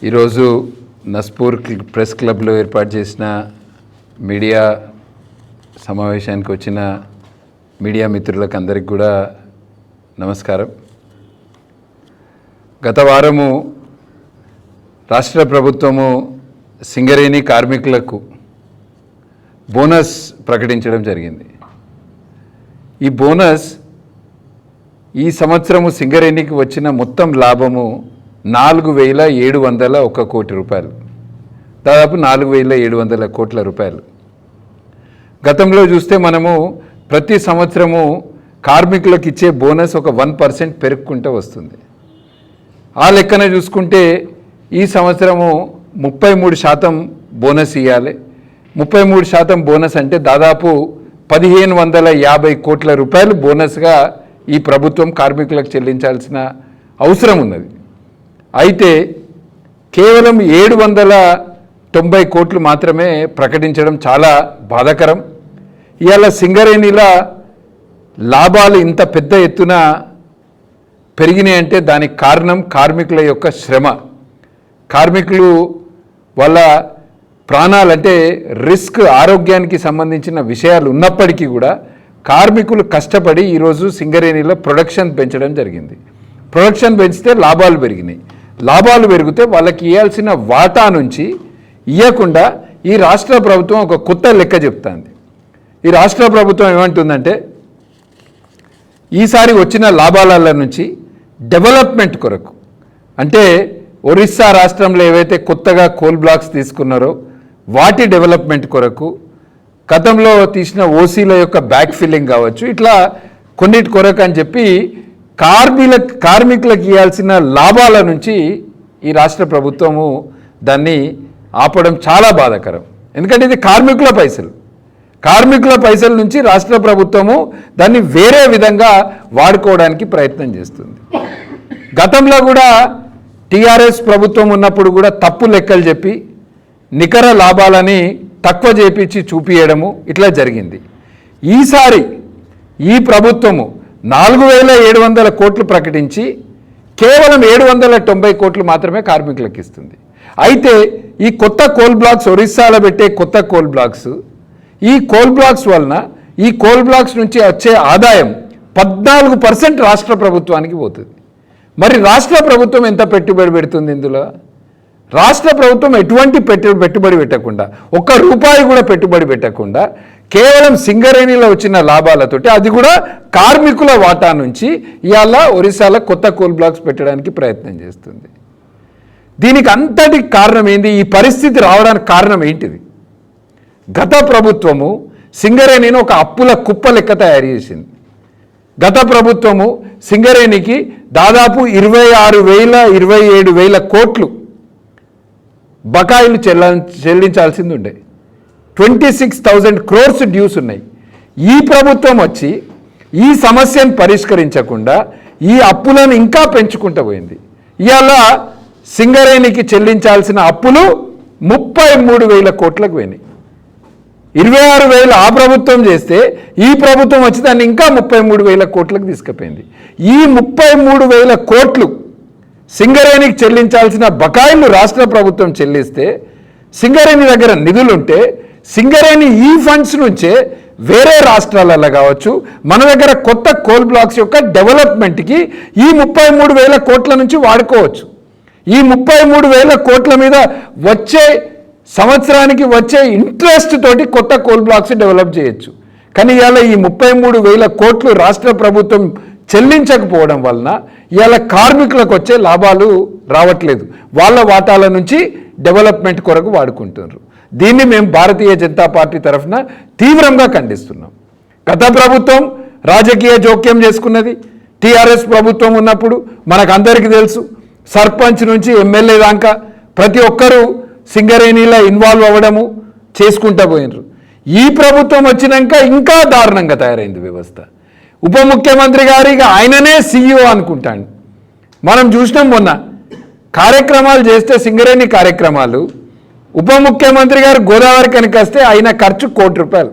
ఈరోజు నస్పూర్ ప్రెస్ క్లబ్లో ఏర్పాటు చేసిన మీడియా సమావేశానికి వచ్చిన మీడియా మిత్రులకు అందరికీ కూడా నమస్కారం. గత వారము రాష్ట్ర ప్రభుత్వము సింగరేణి కార్మికులకు బోనస్ ప్రకటించడం జరిగింది. ఈ బోనస్ ఈ సంవత్సరము సింగరేణికి వచ్చిన మొత్తం లాభము 4,701 కోటి రూపాయలు, దాదాపు 4,700 కోట్ల రూపాయలు. గతంలో చూస్తే మనము ప్రతి సంవత్సరము కార్మికులకు ఇచ్చే బోనస్ ఒక 1% పెరుగుకుంటూ వస్తుంది. ఆ లెక్కన చూసుకుంటే ఈ సంవత్సరము 33% బోనస్ ఇవ్వాలి. 33% బోనస్ అంటే దాదాపు 1,550 కోట్ల రూపాయలు బోనస్గా ఈ ప్రభుత్వం కార్మికులకు చెల్లించాల్సిన అవసరం ఉన్నది. అయితే కేవలం 790 కోట్లు మాత్రమే ప్రకటించడం చాలా బాధాకరం. ఇవాళ సింగరేణిలో లాభాలు ఇంత పెద్ద ఎత్తున పెరిగినాయంటే దానికి కారణం కార్మికుల యొక్క శ్రమ. కార్మికులు వాళ్ళ ప్రాణాలంటే రిస్క్, ఆరోగ్యానికి సంబంధించిన విషయాలు ఉన్నప్పటికీ కూడా కార్మికులు కష్టపడి ఈరోజు సింగరేణిలో ప్రొడక్షన్ పెంచడం జరిగింది. ప్రొడక్షన్ పెంచితే లాభాలు పెరిగినాయి. లాభాలు పెరిగితే వాళ్ళకి ఇవ్వాల్సిన వాటా నుంచి ఇవ్వకుండా ఈ రాష్ట్ర ప్రభుత్వం ఒక కొత్త లెక్క చెప్తుంది. ఈ రాష్ట్ర ప్రభుత్వం ఏమంటుందంటే ఈసారి వచ్చిన లాభాల నుంచి డెవలప్మెంట్ కొరకు, అంటే ఒరిస్సా రాష్ట్రంలో ఏవైతే కొత్తగా కోల్ బ్లాక్స్ తీసుకున్నారో వాటి డెవలప్మెంట్ కొరకు, గతంలో తీసిన ఓసీల యొక్క బ్యాక్ ఫిల్లింగ్ కావచ్చు, ఇట్లా కొన్నిటి కొరకు అని చెప్పి కార్మికులకు ఇవ్వాల్సిన లాభాల నుంచి ఈ రాష్ట్ర ప్రభుత్వము దాన్ని ఆపడం చాలా బాధాకరం. ఎందుకంటే ఇది కార్మికుల పైసల నుంచి రాష్ట్ర ప్రభుత్వము దాన్ని వేరే విధంగా వాడుకోవడానికి ప్రయత్నం చేస్తుంది. గతంలో కూడా టీఆర్ఎస్ ప్రభుత్వం ఉన్నప్పుడు కూడా తప్పు లెక్కలు చెప్పి నికర లాభాలని తక్కువ చేపించి చూపియడము ఇట్లా జరిగింది. ఈసారి ఈ ప్రభుత్వము 4,700 కోట్లు ప్రకటించి కేవలం 790 కోట్లు మాత్రమే కార్మికులకు ఇస్తుంది. అయితే ఈ కొత్త కోల్ బ్లాక్స్, ఒరిస్సాలో పెట్టే కొత్త కోల్ బ్లాక్స్, ఈ కోల్ బ్లాక్స్ వలన ఈ కోల్ బ్లాక్స్ నుంచి వచ్చే ఆదాయం 14% రాష్ట్ర ప్రభుత్వానికి పోతుంది. మరి రాష్ట్ర ప్రభుత్వం ఎంత పెట్టుబడి పెడుతుంది ఇందులో? రాష్ట్ర ప్రభుత్వం ఎటువంటి పెట్టుబడి పెట్టకుండా, ₹1 కూడా పెట్టుబడి పెట్టకుండా కేవలం సింగరేణిలో వచ్చిన లాభాలతోటి, అది కూడా కార్మికుల వాటా నుంచి ఇవాళ ఒరిస్సాలో కొత్త కోల్ బ్లాక్స్ పెట్టడానికి ప్రయత్నం చేస్తుంది. దీనికి అంతటి కారణం ఏంది? ఈ పరిస్థితి రావడానికి కారణం ఏంటిది? గత ప్రభుత్వము సింగరేణిని ఒక అప్పుల కుప్ప లెక్క తయారు చేసింది. గత ప్రభుత్వము సింగరేణికి దాదాపు 26,000-27,000 కోట్లు బకాయిలు చెల్లించాల్సింది ఉండే. 26,000 crores డ్యూస్ ఉన్నాయి. ఈ ప్రభుత్వం వచ్చి ఈ సమస్యను పరిష్కరించకుండా ఈ అప్పులను ఇంకా పెంచుకుంటూ పోయింది. ఇవాళ సింగరేణికి చెల్లించాల్సిన అప్పులు 33,000 కోట్లకు పోయినాయి. 26,000 ఆ ప్రభుత్వం చేస్తే ఈ ప్రభుత్వం వచ్చి దాన్ని ఇంకా 33,000 కోట్లకు తీసుకుపోయింది. ఈ 33,000 కోట్లు సింగరేణికి చెల్లించాల్సిన బకాయిలు రాష్ట్ర ప్రభుత్వం చెల్లిస్తే, సింగరేణి దగ్గర నిధులుంటే సింగరేణి ఈ ఫండ్స్ నుంచే వేరే రాష్ట్రాలలో కావచ్చు, మన దగ్గర కొత్త కోల్ బ్లాక్స్ యొక్క డెవలప్మెంట్కి ఈ 33,000 కోట్ల నుంచి వాడుకోవచ్చు. ఈ 33,000 కోట్ల మీద వచ్చే సంవత్సరానికి వచ్చే ఇంట్రెస్ట్ తోటి కొత్త కోల్ బ్లాక్స్ డెవలప్ చేయొచ్చు. కానీ ఇవాళ ఈ 33,000 కోట్లు రాష్ట్ర ప్రభుత్వం చెల్లించకపోవడం వలన ఇవాళ కార్మికులకు వచ్చే లాభాలు రావట్లేదు. వాళ్ళ వాటాల నుంచి డెవలప్మెంట్ కొరకు వాడుకుంటున్నారు. దీన్ని మేము భారతీయ జనతా పార్టీ తరఫున తీవ్రంగా ఖండిస్తున్నాం. గత ప్రభుత్వం రాజకీయ జోక్యం చేసుకున్నది. టీఆర్ఎస్ ప్రభుత్వం ఉన్నప్పుడు మనకందరికీ తెలుసు, సర్పంచ్ నుంచి ఎమ్మెల్యే దాకా ప్రతి ఒక్కరూ సింగరేణిలో ఇన్వాల్వ్ అవ్వడము చేసుకుంటూ పోయినారు. ఈ ప్రభుత్వం వచ్చినాక ఇంకా దారుణంగా తయారైంది వ్యవస్థ. ఉప ముఖ్యమంత్రి గారికి ఆయననే CEO అనుకుంటాడు. మనం చూసినాం మొన్న కార్యక్రమాలు చేస్తే సింగరేణి కార్యక్రమాలు, ఉప ముఖ్యమంత్రి గారు గోదావరి కనుక వస్తే ఆయన ఖర్చు ₹1,00,00,000.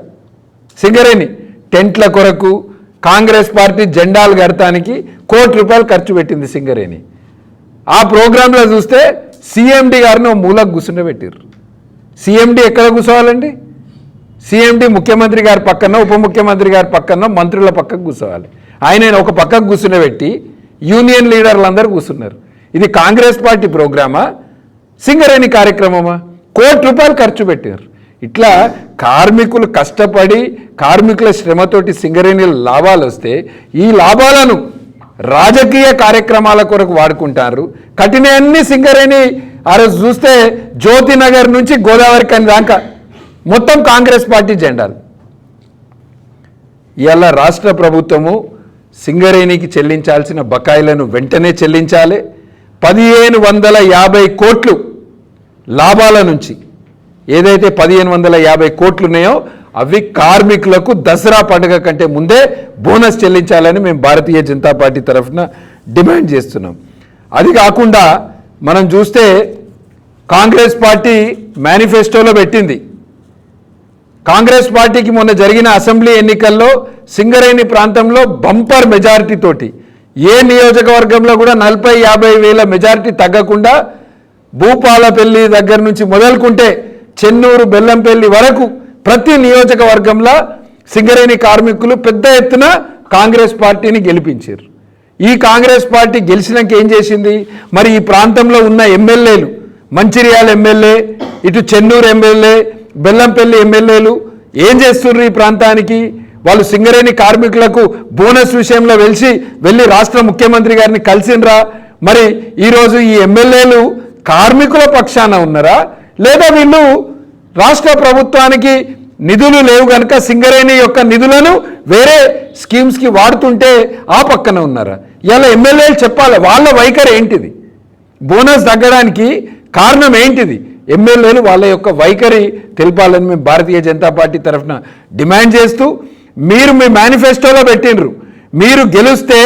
సింగరేణి టెంట్ల కొరకు, కాంగ్రెస్ పార్టీ జెండాలు కడతానికి ₹1,00,00,000 ఖర్చు పెట్టింది సింగరేణి. ఆ ప్రోగ్రాంలో చూస్తే సిఎండి గారిని ఓ మూలకు కూర్చుండబెట్టారు. సిఎండి ఎక్కడ కూర్చోవాలండి? సిఎండి ముఖ్యమంత్రి గారి పక్కన, ఉప ముఖ్యమంత్రి గారి పక్కన, మంత్రుల పక్కకు కూర్చోవాలి. ఆయన ఒక పక్కకు కూర్చుండబెట్టి యూనియన్ లీడర్లు అందరూ కూర్చున్నారు. ఇది కాంగ్రెస్ పార్టీ ప్రోగ్రామా, సింగరేణి కార్యక్రమమా? ₹1 ఖర్చు పెట్టారు. ఇట్లా కార్మికులు కష్టపడి కార్మికుల శ్రమతోటి సింగరేణిల లాభాలు వస్తే ఈ లాభాలను రాజకీయ కార్యక్రమాల కొరకు వాడుకుంటారు. కఠినన్ని సింగరేణి ఆ రోజు చూస్తే జ్యోతినగర్ నుంచి గోదావరి కని దాకా మొత్తం కాంగ్రెస్ పార్టీ జెండాలు. ఇవాళ రాష్ట్ర ప్రభుత్వము సింగరేణికి చెల్లించాల్సిన బకాయిలను వెంటనే చెల్లించాలి. 1550 కోట్లు లాభాల నుంచి ఏదైతే 1550 కోట్లు ఉన్నాయో అవి కార్మికులకు దసరా పండుగ కంటే ముందే బోనస్ చెల్లించాలని మేము భారతీయ జనతా పార్టీ తరఫున డిమాండ్ చేస్తున్నాం. అది కాకుండా మనం చూస్తే కాంగ్రెస్ పార్టీ మేనిఫెస్టోలో పెట్టింది. కాంగ్రెస్ పార్టీకి మొన్న జరిగిన అసెంబ్లీ ఎన్నికల్లో సింగరేణి ప్రాంతంలో బంపర్ మెజారిటీ తోటి ఏ నియోజకవర్గంలో కూడా 40-50 వేల మెజారిటీ తగ్గకుండా భూపాలపల్లి దగ్గర నుంచి మొదలుకుంటే చెన్నూరు, బెల్లంపల్లి వరకు ప్రతి నియోజకవర్గంలో సింగరేణి కార్మికులు పెద్ద ఎత్తున కాంగ్రెస్ పార్టీని గెలిపించారు. ఈ కాంగ్రెస్ పార్టీ గెలిచినాక ఏం చేసింది? మరి ఈ ప్రాంతంలో ఉన్న ఎమ్మెల్యేలు, మంచిర్యాల ఎమ్మెల్యే, ఇటు చెన్నూరు ఎమ్మెల్యే, బెల్లంపల్లి ఎమ్మెల్యేలు ఏం చేస్తున్నారు ఈ ప్రాంతానికి? వాళ్ళు సింగరేణి కార్మికులకు బోనస్ విషయంలో వెళ్ళి రాష్ట్ర ముఖ్యమంత్రి గారిని కలిసినరా? మరి ఈరోజు ఈ ఎమ్మెల్యేలు కార్మికుల పక్షాన ఉన్నారా, లేదా వీళ్ళు రాష్ట్ర ప్రభుత్వానికి నిధులు లేవు కనుక సింగరేణి యొక్క నిధులను వేరే స్కీమ్స్కి వాడుతుంటే ఆ పక్కన ఉన్నారా? ఇలా ఎమ్మెల్యేలు చెప్పాలి వాళ్ళ వైఖరి ఏంటిది, బోనస్ తగ్గడానికి కారణం ఏంటిది? ఎమ్మెల్యేలు వాళ్ళ యొక్క వైఖరి తెలపాలని మేము భారతీయ జనతా పార్టీ తరఫున డిమాండ్ చేస్తూ, మీరు మీ మేనిఫెస్టోలో పెట్టినరు మీరు గెలిస్తే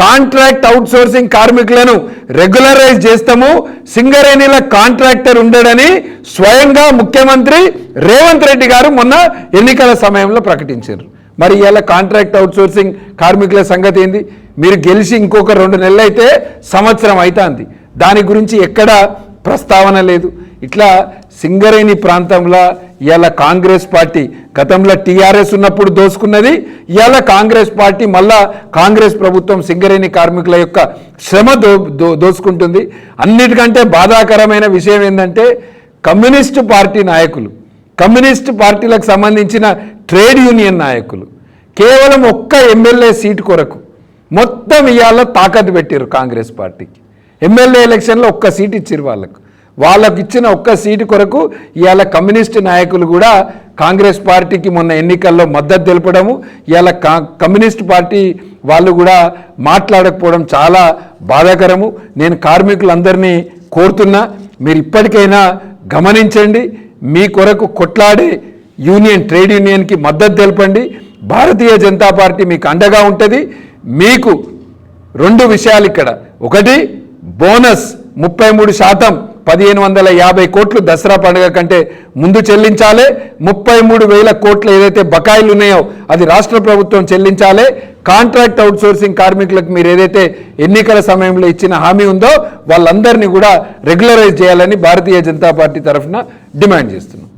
కాంట్రాక్ట్ అవుట్సోర్సింగ్ కార్మికులను రెగ్యులరైజ్ చేస్తాము, సింగరేణిల కాంట్రాక్టర్ ఉండడని స్వయంగా ముఖ్యమంత్రి రేవంత్ రెడ్డి గారు మొన్న ఎన్నికల సమయంలో ప్రకటించారు. మరి ఇలా కాంట్రాక్ట్ అవుట్సోర్సింగ్ కార్మికుల సంగతి ఏంది? మీరు గెలిచి ఇంకొక 2 నెలలు అయితే సంవత్సరం అవుతుంది, దాని గురించి ఎక్కడ ప్రస్తావన లేదు. ఇట్లా సింగరేణి ప్రాంతంలో ఇవాళ కాంగ్రెస్ పార్టీ గతంలో టీఆర్ఎస్ ఉన్నప్పుడు దోసుకున్నది, ఇవాళ కాంగ్రెస్ పార్టీ మళ్ళా కాంగ్రెస్ ప్రభుత్వం సింగరేణి కార్మికుల యొక్క శ్రమ దోసుకుంటుంది. అన్నిటికంటే బాధాకరమైన విషయం ఏంటంటే కమ్యూనిస్టు పార్టీ నాయకులు, కమ్యూనిస్టు పార్టీలకు సంబంధించిన ట్రేడ్ యూనియన్ నాయకులు కేవలం ఒక్క ఎమ్మెల్యే సీటు కొరకు మొత్తం ఇవాళ తాకట్టు పెట్టారు కాంగ్రెస్ పార్టీకి. ఎమ్మెల్యే ఎలక్షన్లో ఒక్క సీటు ఇచ్చారు వాళ్ళకు ఇచ్చిన ఒక్క సీటు కొరకు ఇవాళ కమ్యూనిస్టు నాయకులు కూడా కాంగ్రెస్ పార్టీకి మొన్న ఎన్నికల్లో మద్దతు తెలపడము, ఇవాళ కమ్యూనిస్ట్ పార్టీ వాళ్ళు కూడా మాట్లాడకపోవడం చాలా బాధాకరము. నేను కార్మికులందరినీ కోరుతున్నా, మీరు ఇప్పటికైనా గమనించండి, మీ కొరకు కొట్లాడే యూనియన్, ట్రేడ్ యూనియన్కి మద్దతు తెలపండి. భారతీయ జనతా పార్టీ మీకు అండగా ఉంటుంది. మీకు 2 విషయాలు ఇక్కడ, ఒకటి బోనస్ 33%, 1550 కోట్లు దసరా పండుగ కంటే ముందు చెల్లించాలి. 33,000 కోట్లు ఏదైతే బకాయిలు ఉన్నాయో అది రాష్ట్ర ప్రభుత్వం చెల్లించాలి. కాంట్రాక్ట్ అవుట్సోర్సింగ్ కార్మికులకు మీరు ఏదైతే ఎన్నికల సమయంలో ఇచ్చిన హామీ ఉందో వాళ్ళందరినీ కూడా రెగ్యులరైజ్ చేయాలని భారతీయ జనతా పార్టీ తరఫున డిమాండ్ చేస్తున్నాం.